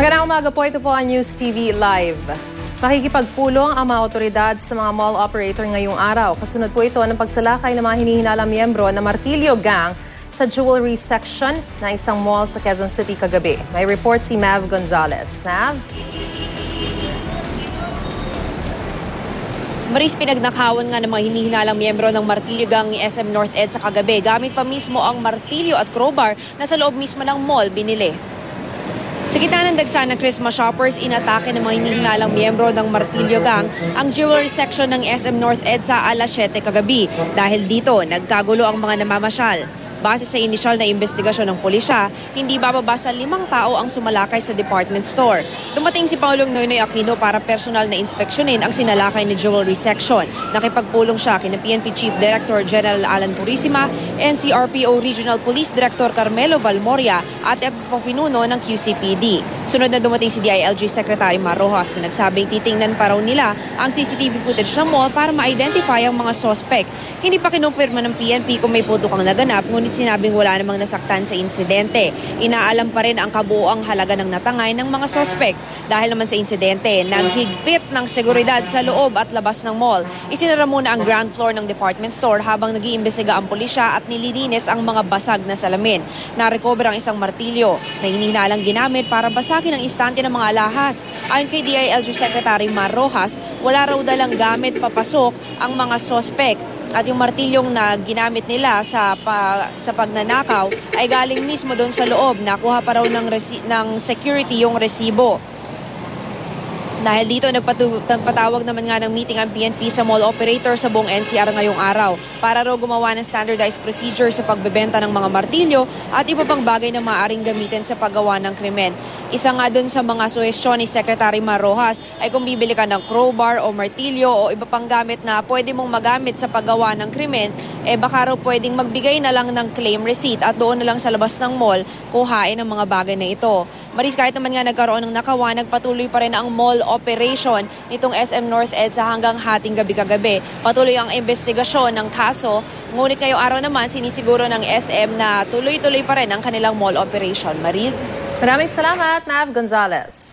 Magandang umaga po, ito po ang News TV Live. Makikipagpulong ang mga otoridad sa mga mall operator ngayong araw. Kasunod po ito ng pagsalakay ng mga hinihinalang miyembro ng Martilyo Gang sa jewelry section ng isang mall sa Quezon City kagabi. May report si Mav Gonzalez. Mav? Maris, pinagnakawan nga ng mga hinihinalang miyembro ng Martilyo Gang ni SM North EDSA kagabi. Gamit pa mismo ang martilyo at crowbar na sa loob mismo ng mall binili. Sa gitna ng dagsa ng Christmas shoppers, inatake ng mga hinihinalang miyembro ng Martilyo Gang ang jewelry section ng SM North EDSA alas 7 kagabi. Dahil dito, nagkagulo ang mga namamasyal. Base sa inisyal na investigasyon ng pulisya, hindi bababa sa 5 tao ang sumalakay sa department store. Dumating si Pangulong Noynoy Aquino para personal na inspeksyonin ang sinalakay na jewelry section. Nakipagpulong siya kina PNP Chief Director General Alan Purisima, NCRPO Regional Police Director Carmelo Valmoria at pinuno ng QCPD. Sunod na dumating si DILG Secretary Mar Rojas na nagsabing titingnan pa raw nila ang CCTV footage ng mall para ma-identify ang mga suspect. Hindi pa kinumpirma ng PNP kung may putukang naganap, ngunit sinabing wala namang nasaktan sa insidente. Inaalam pa rin ang kabuoang halaga ng natangay ng mga sospek. Dahil naman sa insidente, naghigpit ng seguridad sa loob at labas ng mall. Isinara muna ang ground floor ng department store habang nag-iimbestiga ang pulisya at nililinis ang mga basag na salamin. Narecover ang isang martilyo na hinihinalang ginamit para basagin ang istante ng mga alahas. Ayon kay DILG Secretary Mar Rojas, wala raw dalang gamit papasok ang mga sospek. At yung martilyong na ginamit nila sa pagnanakaw ay galing mismo doon sa loob. Nakuha pa raw ng security yung resibo. Dahil dito, nagpatawag naman nga ng meeting ang PNP sa mall operator sa buong NCR ngayong araw para raw gumawa ng standardized procedure sa pagbebenta ng mga martilyo at iba pang bagay na maaaring gamitin sa paggawa ng krimen. Isa nga dun sa mga suhestyon ni Secretary Mar Rojas ay kung bibili ka ng crowbar o martilyo o iba pang gamit na pwede mong magamit sa paggawa ng krimen, baka raw pwedeng magbigay na lang ng claim receipt at doon na lang sa labas ng mall kuhain ang mga bagay na ito. Maris, kahit naman nga nagkaroon ng nakawa, nagpatuloy pa rin ang mall operation nitong SM North EDSA hanggang hating gabi kagabi. Patuloy ang investigasyon ng kaso, ngunit ngayong araw naman sinisiguro ng SM na tuloy-tuloy pa rin ang kanilang mall operation. Maris? Maraming salamat, Mav Gonzalez.